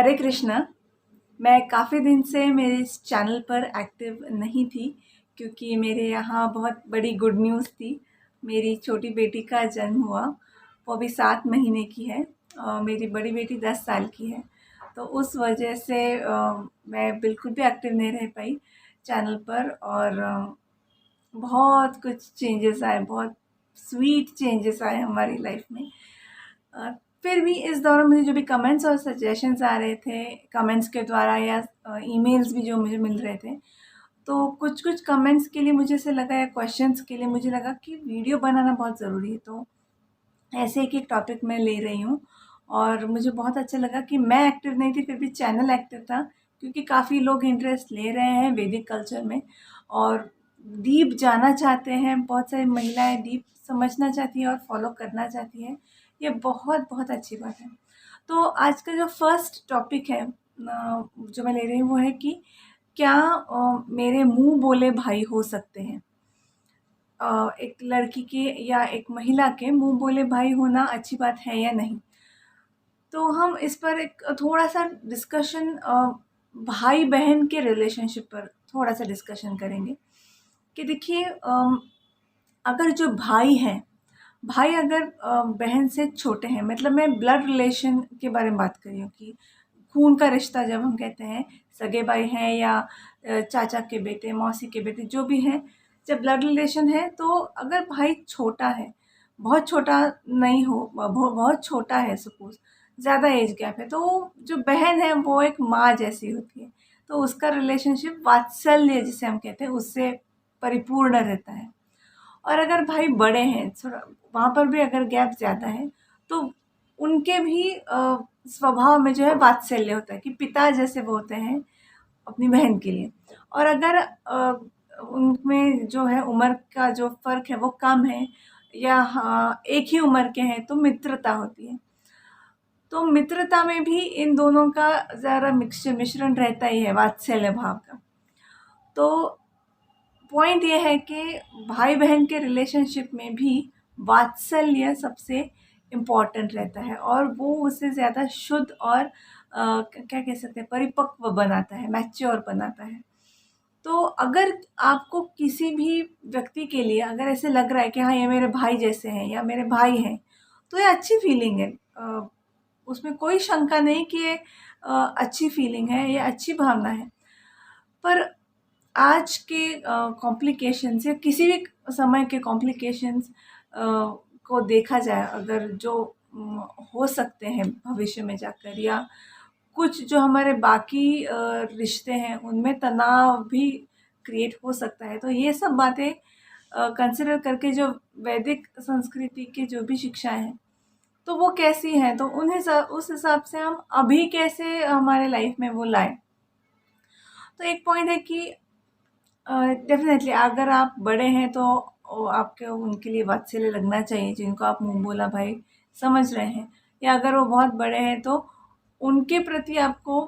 हरे कृष्णा। मैं काफ़ी दिन से मेरे इस चैनल पर एक्टिव नहीं थी क्योंकि मेरे यहाँ बहुत बड़ी गुड न्यूज़ थी। मेरी छोटी बेटी का जन्म हुआ, वो अभी 7 महीने की है और मेरी बड़ी बेटी 10 साल की है। तो उस वजह से मैं बिल्कुल भी एक्टिव नहीं रह पाई चैनल पर और बहुत कुछ चेंजेस आए, बहुत स्वीट चेंजेस आए हमारी लाइफ में। अ, फिर भी इस दौरान मुझे जो भी कमेंट्स और सजेशंस आ रहे थे कमेंट्स के द्वारा या ईमेल्स भी जो मुझे मिल रहे थे, तो कुछ कुछ कमेंट्स के लिए मुझे ऐसे लगा या क्वेश्चंस के लिए मुझे लगा कि वीडियो बनाना बहुत ज़रूरी है। तो ऐसे एक टॉपिक मैं ले रही हूँ और मुझे बहुत अच्छा लगा कि मैं एक्टिव नहीं थी फिर भी चैनल एक्टिव था, क्योंकि काफ़ी लोग इंटरेस्ट ले रहे हैं वैदिक कल्चर में और डीप जाना चाहते हैं। बहुत सारी महिलाएं डीप समझना चाहती हैं और फॉलो करना चाहती हैं। ये बहुत बहुत अच्छी बात है। तो आज का जो फर्स्ट टॉपिक है जो मैं ले रही हूँ वो है कि क्या मेरे मुंह बोले भाई हो सकते हैं। एक लड़की के या एक महिला के मुंह बोले भाई होना अच्छी बात है या नहीं। तो हम इस पर एक थोड़ा सा डिस्कशन भाई बहन के रिलेशनशिप पर थोड़ा सा डिस्कशन करेंगे कि देखिए अगर जो भाई हैं, भाई अगर बहन से छोटे हैं, मतलब मैं ब्लड रिलेशन के बारे में बात कर रही हूँ कि खून का रिश्ता जब हम कहते हैं सगे भाई हैं या चाचा के बेटे मौसी के बेटे जो भी हैं, जब ब्लड रिलेशन है तो अगर भाई छोटा है, बहुत छोटा नहीं हो, बहुत छोटा है, सपोज ज़्यादा एज गैप है, तो जो बहन है वो एक माँ जैसी होती है। तो उसका रिलेशनशिप वात्सल्य जिसे हम कहते हैं उससे परिपूर्ण रहता है। और अगर भाई बड़े हैं थोड़ा, वहाँ पर भी अगर गैप ज़्यादा है तो उनके भी स्वभाव में जो है वात्सल्य होता है कि पिता जैसे वो होते हैं अपनी बहन के लिए। और अगर उनमें जो है उम्र का जो फ़र्क है वो कम है या हाँ एक ही उम्र के हैं तो मित्रता होती है। तो मित्रता में भी इन दोनों का ज़रा मिश्रण रहता ही है वात्सल्य भाव का। तो पॉइंट ये है कि भाई बहन के रिलेशनशिप में भी वात्सल्य सबसे इम्पॉर्टेंट रहता है और वो उससे ज़्यादा शुद्ध और क्या कह सकते हैं परिपक्व बनाता है, मैच्योर बनाता है। तो अगर आपको किसी भी व्यक्ति के लिए अगर ऐसे लग रहा है कि हाँ ये मेरे भाई जैसे हैं या मेरे भाई हैं, तो ये अच्छी फीलिंग है। उसमें कोई शंका नहीं कि ये अच्छी फीलिंग है, ये अच्छी भावना है। पर आज के कॉम्प्लिकेशंस या किसी भी समय के कॉम्प्लिकेशंस को देखा जाए, अगर जो हो सकते हैं भविष्य में जाकर, या कुछ जो हमारे बाकी रिश्ते हैं उनमें तनाव भी क्रिएट हो सकता है, तो ये सब बातें कंसिडर करके जो वैदिक संस्कृति की जो भी शिक्षाएं हैं तो वो कैसी हैं, तो उस हिसाब से हम अभी कैसे हमारे लाइफ में वो लाएं। तो एक पॉइंट है कि डेफ़िनेटली अगर आप बड़े हैं तो आपके उनके लिए वात्सल्य लगना चाहिए जिनको आप मुँह बोला भाई समझ रहे हैं, या अगर वो बहुत बड़े हैं तो उनके प्रति आपको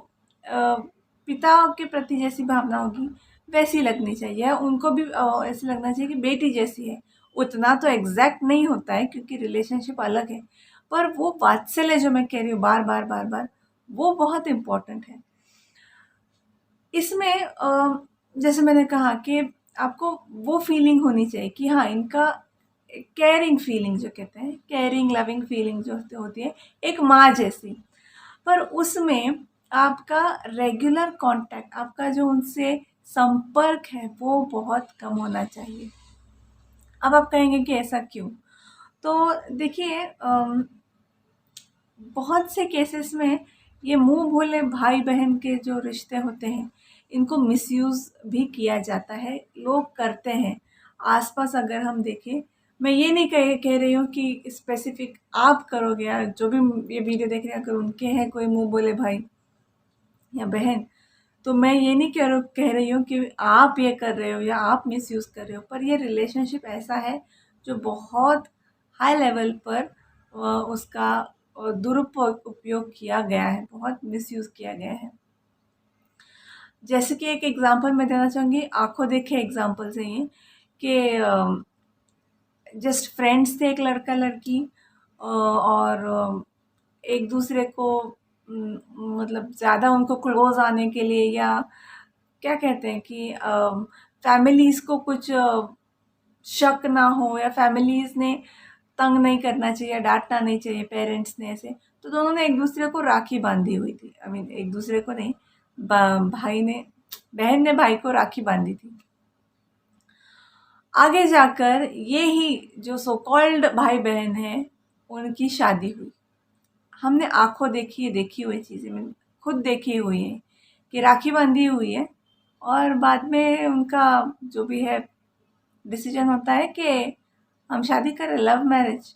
पिता के प्रति जैसी भावना होगी वैसी लगनी चाहिए, या उनको भी ऐसे लगना चाहिए कि बेटी जैसी है। उतना तो एग्जैक्ट नहीं होता है क्योंकि रिलेशनशिप अलग है, पर वो वात्सल्य जो मैं कह रही हूँ बार बार बार बार, वो बहुत इम्पोर्टेंट है। इसमें जैसे मैंने कहा कि आपको वो फीलिंग होनी चाहिए कि हाँ इनका केयरिंग फीलिंग जो कहते हैं, केयरिंग लविंग फीलिंग जो होती है एक माँ जैसी। पर उसमें आपका रेगुलर कांटेक्ट, आपका जो उनसे संपर्क है वो बहुत कम होना चाहिए। अब आप कहेंगे कि ऐसा क्यों? तो देखिए बहुत से केसेस में ये मुंह बोले भाई बहन के जो रिश्ते होते हैं इनको मिसयूज़ भी किया जाता है, लोग करते हैं। आसपास अगर हम देखें, मैं ये नहीं कह रही हूँ कि स्पेसिफिक आप करोगे या जो भी ये वीडियो देख रहे हैं अगर उनके हैं कोई मुंह बोले भाई या बहन, तो मैं ये नहीं कह रही हूँ कि आप ये कर रहे हो या आप मिसयूज़ कर रहे हो, पर ये रिलेशनशिप ऐसा है जो बहुत हाई लेवल पर उसका दुरुपयोग किया गया है, बहुत मिसयूज़ किया गया है। जैसे कि एक एग्जांपल मैं देना चाहूँगी, आँखों देखे एग्जांपल से ये कि जस्ट फ्रेंड्स थे एक लड़का लड़की और एक दूसरे को मतलब ज़्यादा उनको क्लोज आने के लिए, या क्या कहते हैं कि फैमिलीज़ को कुछ शक ना हो, या फैमिलीज़ ने तंग नहीं करना चाहिए या डांटना नहीं चाहिए पेरेंट्स ने ऐसे, तो दोनों ने एक दूसरे को राखी बांधी हुई थी। आई मीन एक दूसरे को नहीं, भाई ने, बहन ने भाई को राखी बांधी थी। आगे जाकर ये ही जो सो कॉल्ड भाई बहन है, उनकी शादी हुई। हमने आंखों देखी हुई चीज़ें, मैंने खुद देखी हुई है कि राखी बंधी हुई है, और बाद में उनका जो भी है डिसीजन होता है कि हम शादी करें, लव मैरिज।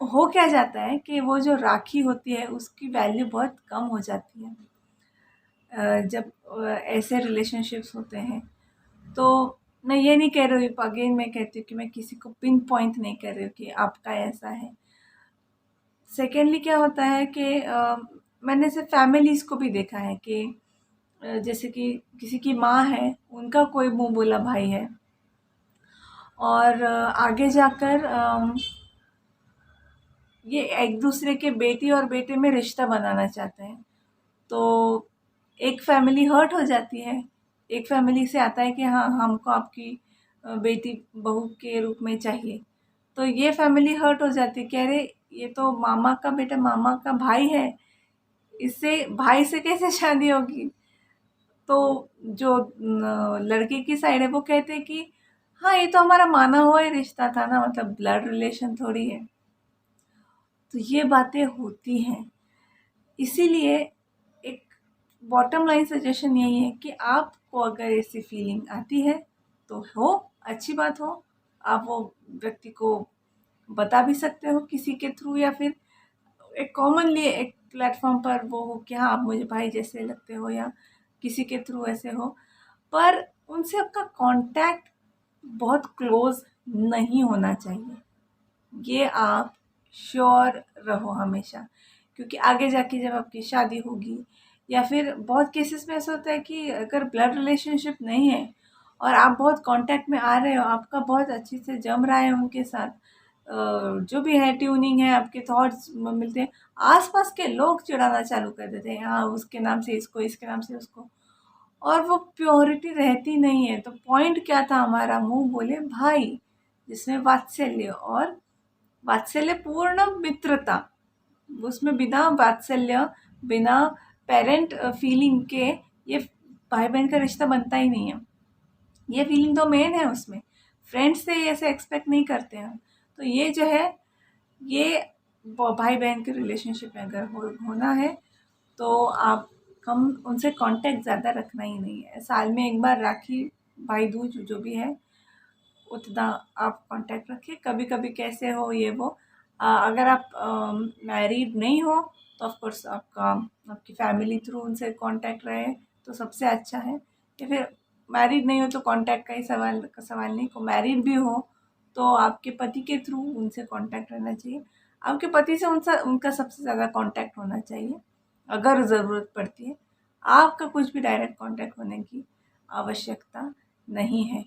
हो क्या जाता है कि वो जो राखी होती है उसकी वैल्यू बहुत कम हो जाती है जब ऐसे रिलेशनशिप्स होते हैं। तो मैं ये नहीं कह रही हूँ, अगेन मैं कहती हूँ कि मैं किसी को पिन पॉइंट नहीं कर रही हूँ कि आपका ऐसा है। सेकेंडली क्या होता है कि मैंने सिर्फ फैमिलीज़ को भी देखा है कि जैसे कि किसी की माँ है, उनका कोई मुँह बोला भाई है, और आगे जाकर ये एक दूसरे के बेटी और बेटे में रिश्ता बनाना चाहते हैं। तो एक फैमिली हर्ट हो जाती है, एक फैमिली से आता है कि हाँ, हमको आपकी बेटी बहू के रूप में चाहिए। तो ये फैमिली हर्ट हो जाती है कि अरे ये तो मामा का बेटा, मामा का भाई है, इससे भाई से कैसे शादी होगी। तो जो लड़के की साइड है वो कहते हैं कि हाँ, ये तो हमारा माना हुआ ही रिश्ता था ना, मतलब ब्लड रिलेशन थोड़ी है। तो ये बातें होती हैं। इसीलिए एक बॉटम लाइन सजेशन यही है कि आपको अगर ऐसी फीलिंग आती है तो हो, अच्छी बात हो, आप वो व्यक्ति को बता भी सकते हो किसी के थ्रू, या फिर एक कॉमनली एक प्लेटफॉर्म पर वो हो कि हाँ, आप मुझे भाई जैसे लगते हो, या किसी के थ्रू ऐसे हो। पर उनसे आपका कांटेक्ट बहुत क्लोज नहीं होना चाहिए, ये आप श्योर रहो हमेशा। क्योंकि आगे जाके जब आपकी शादी होगी, या फिर बहुत केसेस में ऐसा होता है कि अगर ब्लड रिलेशनशिप नहीं है और आप बहुत कांटेक्ट में आ रहे हो, आपका बहुत अच्छे से जम रहा है उनके साथ, जो भी है ट्यूनिंग है, आपके थॉट्स मिलते हैं, आसपास के लोग चिढ़ाना चालू कर देते हैं, हाँ उसके नाम से इसको, इसके नाम से उसको, और वो प्योरिटी रहती नहीं है। तो पॉइंट क्या था हमारा, मुंह बोले भाई, जिसमें वात्सल्य, और वात्सल्य पूर्ण मित्रता, उसमें बिना वात्सल्य, बिना पेरेंट फीलिंग के ये भाई बहन का रिश्ता बनता ही नहीं है। ये फीलिंग तो मेन है उसमें, फ्रेंड्स से ऐसे एक्सपेक्ट नहीं करते हैं। तो ये जो है, ये भाई बहन के रिलेशनशिप में अगर होना है तो आप कम उनसे कांटेक्ट ज़्यादा रखना ही नहीं है। साल में एक बार राखी, भाई दूज जो भी है, उतना आप कांटेक्ट रखिए। कभी कभी कैसे हो ये वो, अगर आप मैरिड नहीं हो तो ऑफ कोर्स आपका, आपकी फैमिली थ्रू उनसे कांटेक्ट रहे तो सबसे अच्छा है। या फिर मैरिड नहीं हो तो कांटेक्ट का सवाल नहीं, को मैरिड भी हो तो आपके पति के थ्रू उनसे कांटेक्ट रहना चाहिए। आपके पति से उनसे उनका सबसे ज़्यादा कांटेक्ट होना चाहिए अगर ज़रूरत पड़ती है। आपका कुछ भी डायरेक्ट कांटेक्ट होने की आवश्यकता नहीं है।